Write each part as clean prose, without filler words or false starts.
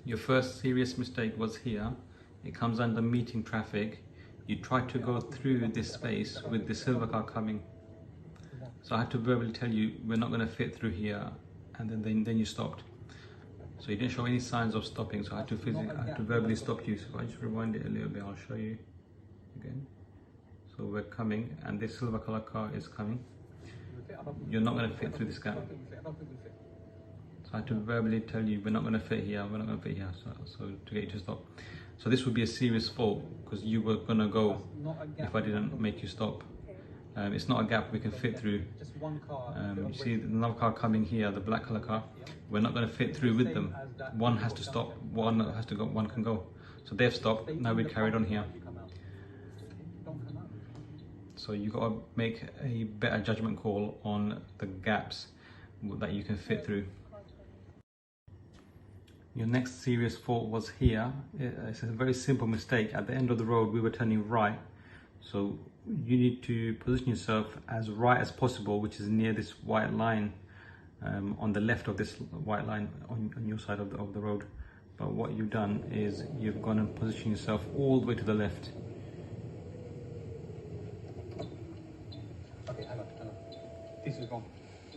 Your first serious mistake was here. It comes under meeting traffic. You tried to go through this space with the silver car coming. So I had to verbally tell you, we're not going to fit through here, and then you stopped. So you didn't show any signs of stopping, so I had to verbally stop you. So if I just rewind it a little bit, I'll show you again. So we're coming, and this silver color car is coming. You're not going to fit through this gap. So I had to verbally tell you, we're not going to fit here, we're not going to fit here, so to get you to stop. So this would be a serious fault, because you were going to go if I didn't make you stop. It's not a gap we can fit through. You see another car coming here, the black color car. We're not going to fit through with them. One has to stop, one has to go, one can go. So they've stopped, now we carried on here. So you got to make a better judgment call on the gaps that you can fit through. Your next serious fault was here. It's a very simple mistake. At the end of the road, we were turning right. So you need to position yourself as right as possible, which is near this white line, on the left of this white line on your side of the road. But what you've done is you've gone and positioned yourself all the way to the left. Okay, hang on. This is wrong.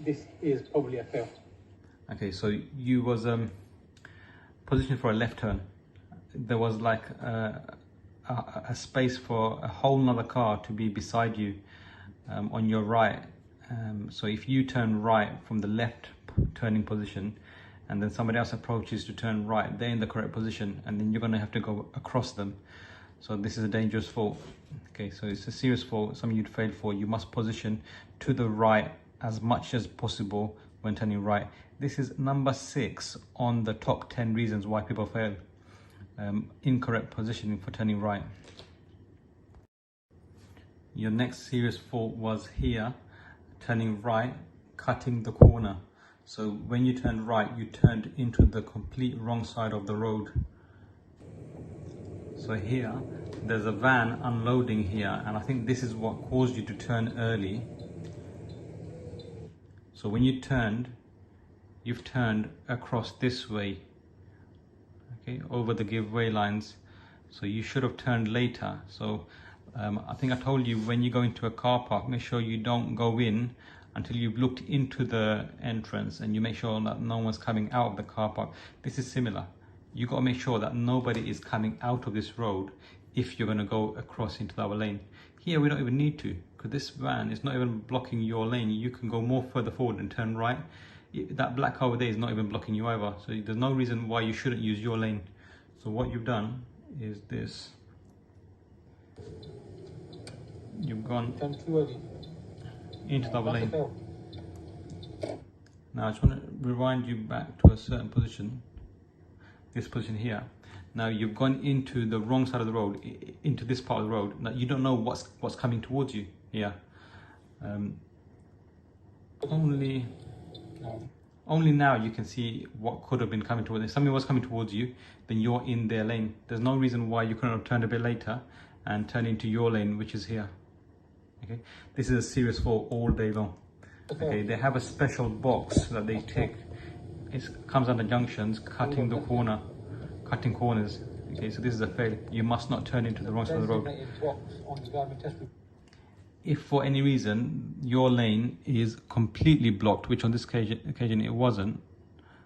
This is probably a fail. Okay, so you was positioned for a left turn. There was like a space for a whole nother car to be beside you on your right. So if you turn right from the left turning position, and then somebody else approaches to turn right, they're in the correct position, and then you're going to have to go across them. So this is a dangerous fault. Okay, so it's a serious fault, something you'd failed for. You must position to the right as much as possible when turning right. This is number 6 on the top 10 reasons why people fail. Incorrect positioning for turning right. Your next serious fault was here, turning right, cutting the corner. So when you turned right, you turned into the complete wrong side of the road. So here, there's a van unloading here, and I think this is what caused you to turn early. So when you turned, you've turned across this way, okay, over the giveaway lines. So you should have turned later. So I think I told you, when you go into a car park, make sure you don't go in until you've looked into the entrance, and you make sure that no one's coming out of the car park. This is similar. You got to make sure that nobody is coming out of this road if you're going to go across into the other lane. Here we don't even need to, because this van is not even blocking your lane. You can go more further forward and turn right. That black car over there is not even blocking you either. So there's no reason why you shouldn't use your lane. So what you've done is this. You've gone into the other lane. Now I just want to rewind you back to a certain position. This position here. Now you've gone into the wrong side of the road, into this part of the road. Now you don't know what's coming towards you here. Only now you can see what could have been coming towards you. If something was coming towards you, then you're in their lane. There's no reason why you couldn't have turned a bit later and turned into your lane, which is here. Okay, this is a serious fault all day long. Okay, they have a special box that they tick. It comes under junctions, cutting the corner, cutting corners. Okay, so this is a fail. You must not turn into the wrong side of the road. If for any reason your lane is completely blocked, which on this occasion it wasn't.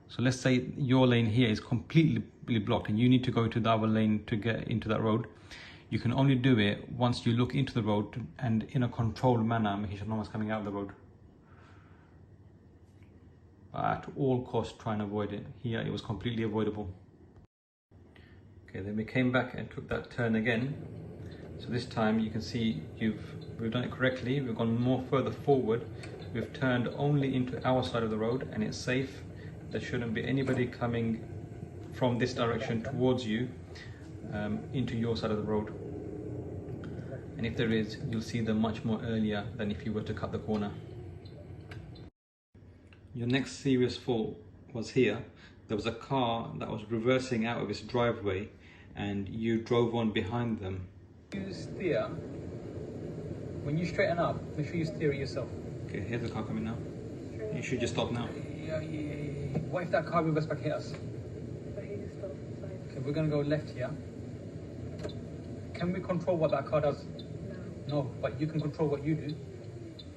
So let's say your lane here is completely blocked and you need to go to the other lane to get into that road. You can only do it once you look into the road and in a controlled manner, making sure no one's coming out of the road. But at all costs, try and avoid it. Here it was completely avoidable. Okay, then we came back and took that turn again. So this time you can see we've done it correctly. We've gone more further forward. We've turned only into our side of the road, and it's safe. There shouldn't be anybody coming from this direction towards you into your side of the road. And if there is, you'll see them much more earlier than if you were to cut the corner. Your next serious fault was here. There was a car that was reversing out of its driveway and you drove on behind them. You steer. When you straighten up, make sure you steer it yourself. Okay, here's the car coming now. You should just stop now. Yeah. What if that car reverses back hit us? if we're going to go left here, can we control what that car does? No, but you can control what you do.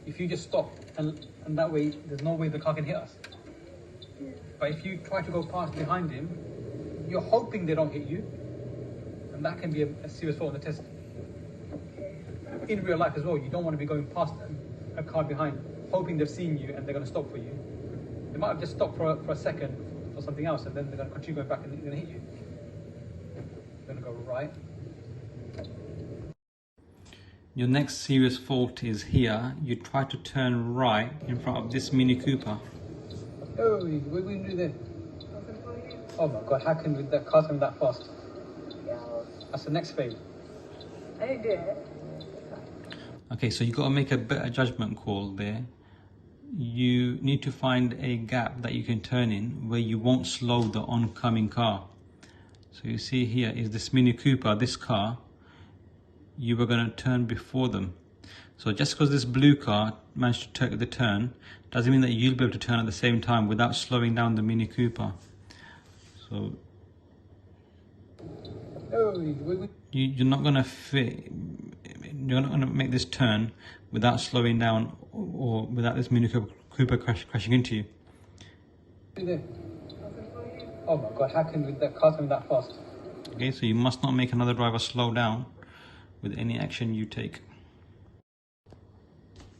If you just stop, and that way, there's no way the car can hit us. But if you try to go past behind him, you're hoping they don't hit you, and that can be a serious fault on the test. In real life as well, you don't want to be going past a car behind, hoping they've seen you and they're going to stop for you. They might have just stopped for a second for something else, and then they're going to continue going back and they're going to hit you. They're going to go right. Your next serious fault is here. You try to turn right in front of this Mini Cooper. Oh, what are we going to do there? Oh my god, how can that car come that fast? That's the next fail. I didn't do it. Okay, so you got to make a better judgment call there. You need to find a gap that you can turn in where you won't slow the oncoming car. So you see here is this Mini Cooper, this car, you were going to turn before them. So just because this blue car managed to take the turn, doesn't mean that you'll be able to turn at the same time without slowing down the Mini Cooper. So you're not going to you're not going to make this turn without slowing down or without this Mini Cooper crashing into you. Oh my god, how can that car come that fast? Okay, so you must not make another driver slow down with any action you take.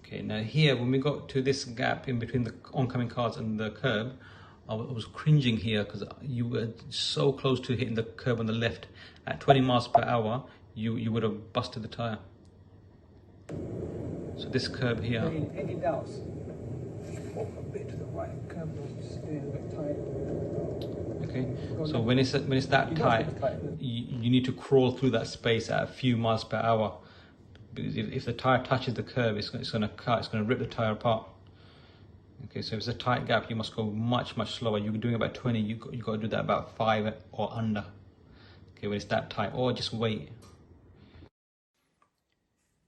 Okay, now here when we got to this gap in between the oncoming cars and the curb, I was cringing here because you were so close to hitting the curb on the left. At 20 miles per hour, you would have busted the tyre. So this curb here. Any doubts? A bit to the right, curb was a bit tight. Okay, so when it's that tight, you need to crawl through that space at a few miles per hour. Because if the tyre touches the curb, it's going to rip the tyre apart. Okay, so if it's a tight gap, you must go much slower. You're doing about 20, you got to do that about 5 or under. Okay, when it's that tight, or just wait.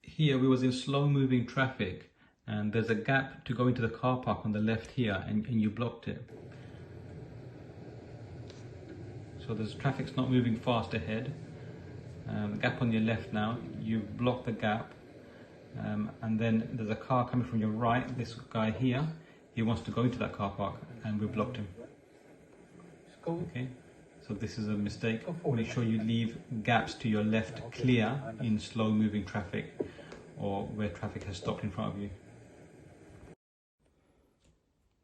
Here we was in slow moving traffic, and there's a gap to go into the car park on the left here, and you blocked it. So there's traffic's not moving fast ahead. Gap on your left now, you've blocked the gap, and then there's a car coming from your right, this guy here, he wants to go into that car park and we blocked him. Okay, so this is a mistake. Make sure you leave gaps to your left clear in slow moving traffic or where traffic has stopped in front of you.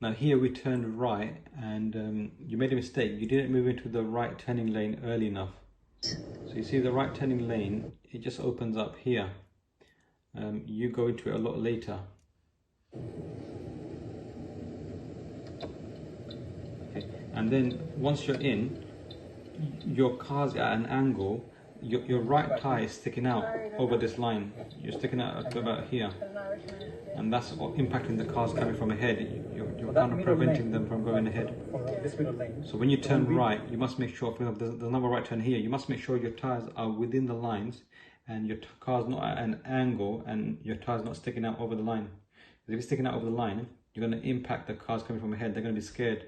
Now here we turned right and you made a mistake. You didn't move into the right turning lane early enough. So you see the right turning lane, it just opens up here. You go into it a lot later. Okay. And then once you're in, your car's at an angle, your right tyre is sticking out over this line. You're sticking out at about here. And that's impacting the cars coming from ahead. You're kind of preventing them from going ahead. So when you turn right, you must make sure, for example, there's another right turn here, you must make sure your tyres are within the lines and your car's not at an angle and your tyre's not sticking out over the line. Because if it's sticking out over the line, you're going to impact the cars coming from ahead. They're going to be scared.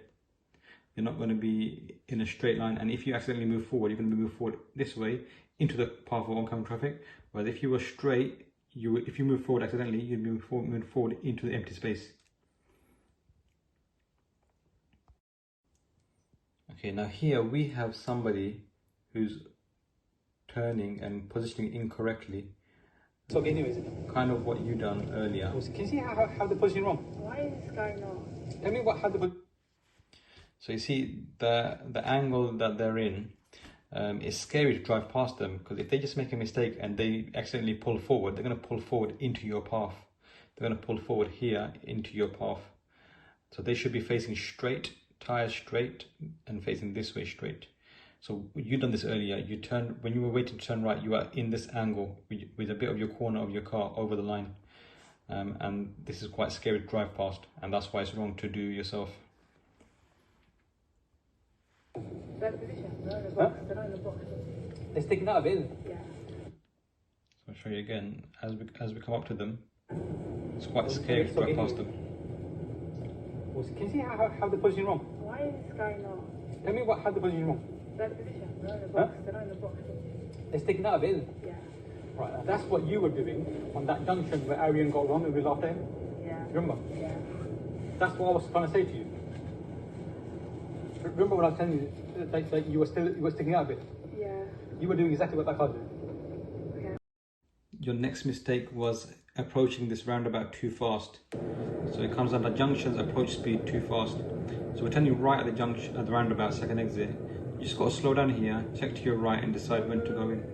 You're not going to be in a straight line, and if you accidentally move forward, you're going to move forward this way into the path of oncoming traffic. Whereas if you were straight, if you move forward accidentally, you'd move forward into the empty space. Okay, now here we have somebody who's turning and positioning incorrectly. So anyways, kind of what you done earlier. Can you see how the position wrong? Why is this going on? Tell me how the. So you see the angle that they're in. It's scary to drive past them because if they just make a mistake and they accidentally pull forward, they're going to pull forward into your path. They're going to pull forward here into your path. So they should be facing straight, tires straight, and facing this way straight. So you done this earlier. You turned when you were waiting to turn right. You are in this angle with a bit of your corner of your car over the line, and this is quite scary to drive past, and that's why it's wrong to do yourself. They're not in the box. They're sticking out a bit. Yeah. So I'll show you again as we come up to them. It's quite scary to drive past them. Can you see how the position wrong? Why is this going on? Tell me how the position wrong. Third position. They're not in the box. They're not in the box. They're sticking out of it, isn't it? Yeah. Right, and that's what you were doing on that junction where Arian got wrong and we laughed at him. Yeah. Remember? Yeah. That's what I was trying to say to you. Remember when I was telling you that you were sticking out a bit? Yeah. You were doing exactly what that car did. Okay. Your next mistake was approaching this roundabout too fast. So it comes under junctions, approach speed too fast. So we're turning you right at the junction, at the roundabout, second exit. You just got to slow down here, check to your right and decide when to go in.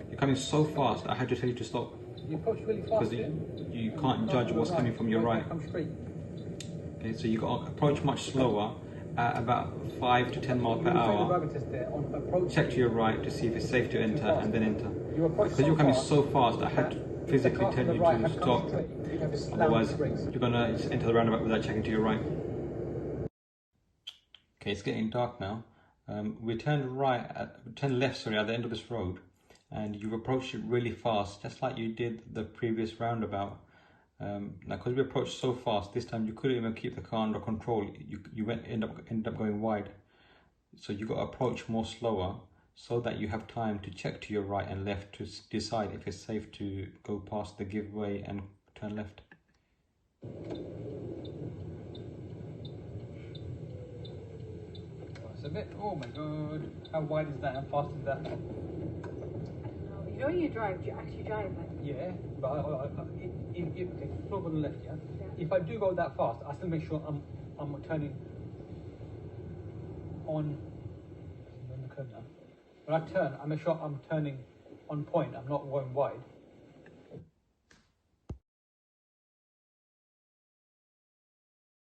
You're coming so fast, I had to tell you to stop. You approach really fast Because then. you can't judge what's coming from your right. Come straight. Okay, so you got to approach much slower at about 5 to 10 miles per You hour. driving test there on approach. Check to your right to see if it's safe to enter and then enter. You approach Because you're coming fast so fast, I had to that physically if the car tell from you the right to had come stop. straight, you'd have to slam Otherwise, the brakes. you're gonna just enter the roundabout without checking to your right. Okay, it's getting dark now. We turned left, at the end of this road, and you've approached it really fast, just like you did the previous roundabout. Now, because we approached so fast, this time you couldn't even keep the car under control. You ended up going wide. So you got to approach more slower, so that you have time to check to your right and left to decide if it's safe to go past the giveaway and turn left. It's a bit, oh my god, how wide is that, how fast is that? You know when you drive, do you actually drive like? Yeah, but okay, slow on the left, yeah? Yeah. If I do go that fast, I still make sure I'm turning on the curve now. When I turn, I make sure I'm turning on point, I'm not going wide.